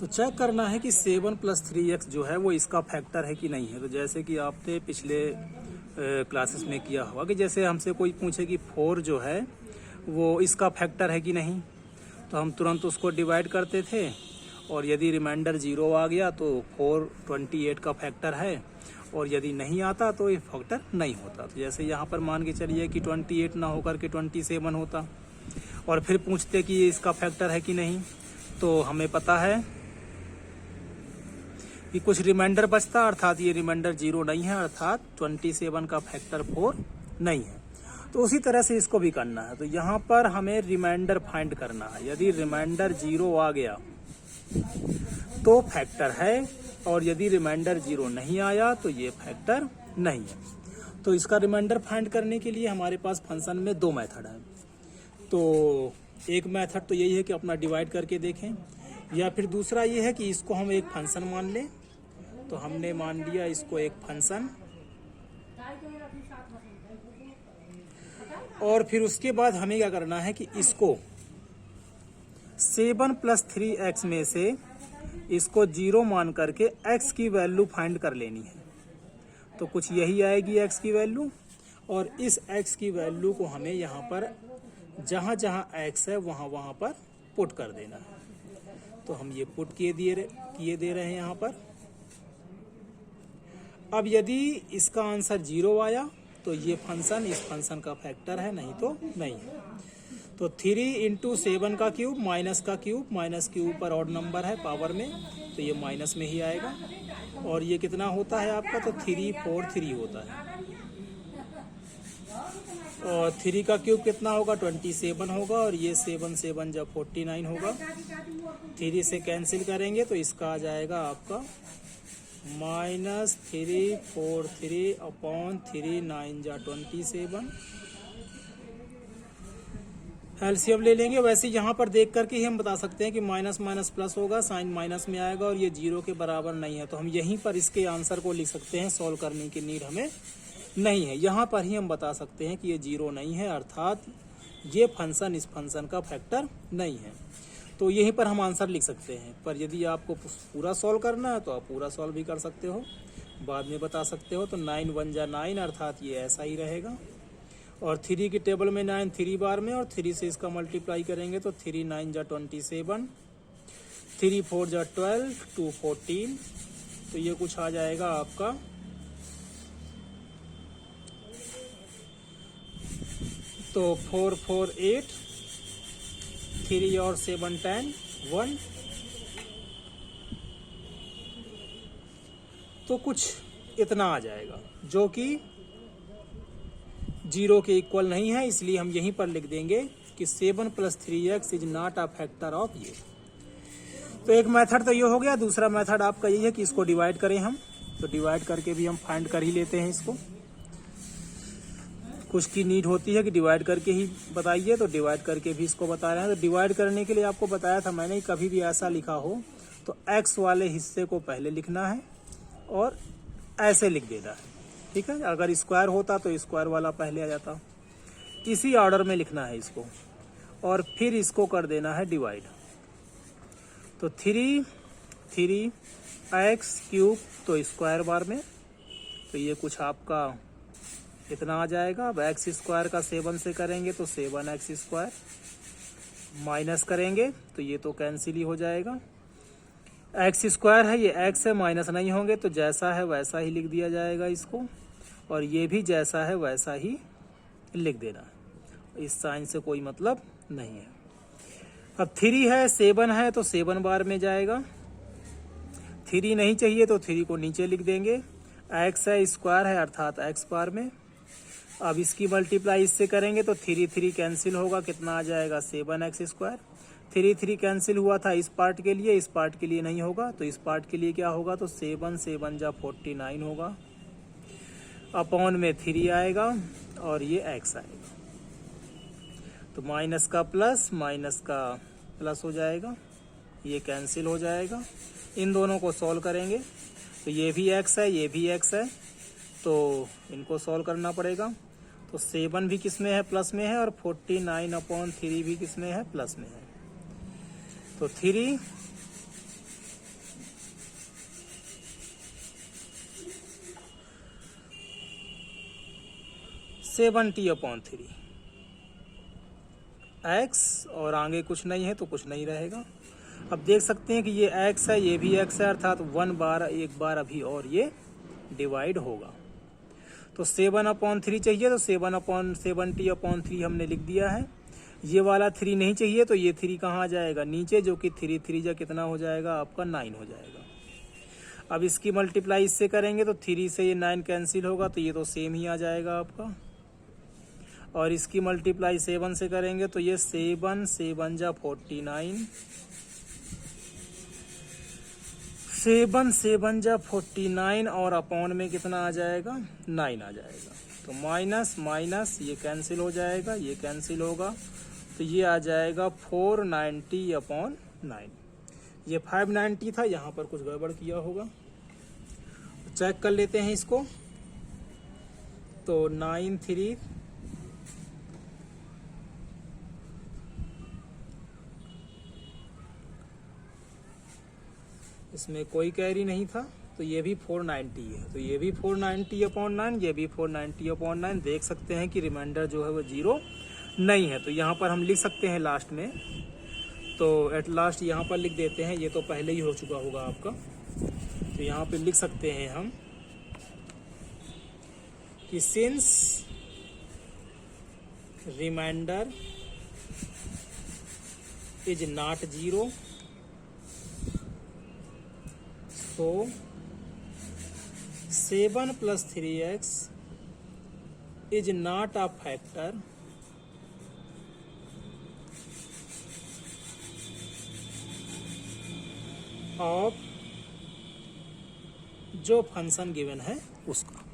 तो चेक करना है कि 7 + 3x जो है वो इसका फैक्टर है कि नहीं है। तो जैसे कि आपने पिछले क्लासेस में किया होगा कि जैसे हमसे कोई पूछे कि 4 जो है वो इसका फैक्टर है कि नहीं, तो हम तुरंत उसको डिवाइड करते थे और यदि रिमाइंडर 0 आ गया तो 4 28 का फैक्टर है, और यदि नहीं आता तो ये फैक्टर नहीं होता। तो जैसे यहाँ पर मान के चलिए कि 28 ना होकर के 27 होता, और फिर पूछते कि ये इसका फैक्टर है कि नहीं, तो हमें पता है कि कुछ रिमाइंडर बचता, अर्थात ये रिमाइंडर 0 नहीं है, अर्थात 27 का फैक्टर 4 नहीं है। तो उसी तरह से इसको भी करना है। तो यहाँ पर हमें रिमाइंडर फाइंड करना है। यदि रिमाइंडर 0 आ गया तो फैक्टर है, और यदि रिमाइंडर 0 नहीं आया तो ये फैक्टर नहीं है। तो इसका रिमाइंडर फाइंड करने के लिए हमारे पास फंक्शन में 2 मेथड है। तो एक मेथड तो यही है कि अपना डिवाइड करके देखें, या फिर दूसरा ये है कि इसको हम एक फंक्शन मान लें। तो हमने मान लिया इसको एक फंक्शन, और फिर उसके बाद हमें क्या करना है कि इसको 7 + 3x में से इसको 0 मान करके x की वैल्यू फाइंड कर लेनी है। तो कुछ यही आएगी x की वैल्यू, और इस x की वैल्यू को हमें यहाँ पर जहाँ जहाँ x है वहाँ वहाँ पर पुट कर देना है। तो हम ये पुट किए दे रहे हैं यहाँ पर। अब यदि इसका आंसर 0 आया तो ये फंक्शन इस फंक्शन का फैक्टर है, नहीं तो नहीं है। तो 3 × 7 का क्यूब माइनस का क्यूब, माइनस के ऊपर ऑड नंबर है पावर में, तो ये माइनस में ही आएगा। और ये कितना होता है आपका, तो 3 4 3 होता है। और 3 का क्यूब कितना होगा, 27 होगा, और ये 7 7 जब 49 होगा। 3 से कैंसिल करेंगे तो इसका आ जाएगा आपका -3 4 3 अपॉन 3 9 जा 27। एलसीएम ले लेंगे। वैसे यहाँ पर देख करके ही हम बता सकते हैं कि माइनस माइनस प्लस होगा, साइन माइनस में आएगा, और ये 0 के बराबर नहीं है। तो हम यहीं पर इसके आंसर को लिख सकते हैं, सॉल्व करने की नीड हमें नहीं है। यहाँ पर ही हम बता सकते हैं कि ये 0 नहीं है, अर्थात ये फंक्शन इस फंक्शन का फैक्टर नहीं है। तो यहीं पर हम आंसर लिख सकते हैं। पर यदि आपको पूरा सॉल्व करना है तो आप पूरा सॉल्व भी कर सकते हो, बाद में बता सकते हो। तो 9 1 जा 9, अर्थात ये ऐसा ही रहेगा। और 3 की टेबल में 9 3 बार में, और 3 से इसका मल्टीप्लाई करेंगे तो 3 9 जा 27, 3 4 जा 12, 2 14। तो ये कुछ आ जाएगा आपका तो 4 4 8, 3 और 7 10 1। तो कुछ इतना आ जाएगा, जो कि 0 के इक्वल नहीं है। इसलिए हम यहीं पर लिख देंगे कि 7 + 3x is not a factor of ये। तो एक मेथड तो ये हो गया। दूसरा मेथड आपका यही है कि इसको डिवाइड करें हम। तो डिवाइड करके भी हम फाइंड कर ही लेते हैं इसको। कुछ की नीड होती है कि डिवाइड करके ही बताइए, तो डिवाइड करके भी इसको बता रहे हैं। तो डिवाइड करने के लिए आपको बताया था मैंने, कभी भी ऐसा लिखा हो तो x वाले हिस्से को पहले लिखना है और ऐसे लिख देना है, ठीक है। अगर स्क्वायर होता तो स्क्वायर वाला पहले आ जाता। इसी ऑर्डर में लिखना है इसको, और फिर इसको कर देना है डिवाइड। तो 3 x क्यूब तो स्क्वायर बार में, तो ये कुछ आपका इतना आ जाएगा। अब x स्क्वायर का 7 से करेंगे तो 7x स्क्वायर, माइनस करेंगे तो ये तो कैंसिल ही हो जाएगा। x स्क्वायर है, ये x है, माइनस नहीं होंगे तो जैसा है वैसा ही लिख दिया जाएगा इसको, और ये भी जैसा है वैसा ही लिख देना है। इस साइन से कोई मतलब नहीं है। अब 3 है, 7 है, तो 7 बार में जाएगा। 3 नहीं चाहिए तो 3 को नीचे लिख देंगे। x है, स्क्वायर है, अर्थात x बार में। अब इसकी मल्टीप्लाई इससे करेंगे तो 3 3 कैंसिल होगा, कितना आ जाएगा 7x स्क्वायर। 3 3 कैंसिल हुआ था इस पार्ट के लिए, इस पार्ट के लिए नहीं होगा। तो इस पार्ट के लिए क्या होगा, तो 7 7 जा 49 होगा, अपॉन में 3 आएगा, और ये x आएगा। तो माइनस का प्लस हो जाएगा, ये कैंसिल हो जाएगा। इन दोनों को सॉल्व करेंगे तो ये भी x है, ये भी x है, तो इनको सॉल्व करना पड़ेगा। तो 7 भी किस में है, प्लस में है, और 49/3 भी किस में है, प्लस में है। तो 3 70/3 x, और आगे कुछ नहीं है तो कुछ नहीं रहेगा। अब देख सकते हैं कि ये x है, ये भी x है, अर्थात 1 बार एक बार अभी और ये डिवाइड होगा। तो 7/3 चाहिए तो 7/70/3 हमने लिख दिया है। ये वाला 3 नहीं चाहिए तो ये 3 कहाँ आ जाएगा, नीचे, जो कि 3 3 जा कितना हो जाएगा आपका 9 हो जाएगा। अब इसकी मल्टीप्लाई इससे करेंगे तो 3 से ये 9 कैंसिल होगा तो ये तो सेम ही आ जाएगा आपका। और इसकी मल्टीप्लाई 7 से करेंगे तो ये 7 7 जा 49, 7 7 जा 49, और अपॉन में कितना आ जाएगा 9 आ जाएगा। तो माइनस माइनस ये कैंसिल हो जाएगा, ये कैंसिल होगा, तो ये आ जाएगा 490/9। ये 590 था, यहाँ पर कुछ गड़बड़ किया होगा, चेक कर लेते हैं इसको। तो 9 3 इसमें कोई कैरी नहीं था, तो ये भी 490 है, तो ये भी 490/9, ये भी 490/9। देख सकते हैं कि रिमाइंडर जो है वो 0 नहीं है, तो यहाँ पर हम लिख सकते हैं लास्ट में। तो एट लास्ट यहाँ पर लिख देते हैं, ये तो पहले ही हो चुका होगा आपका, तो यहाँ पे लिख सकते हैं हम कि since reminder is not 0, so 7 + 3x is not a factor of जो फंक्शन गिवन है उसका।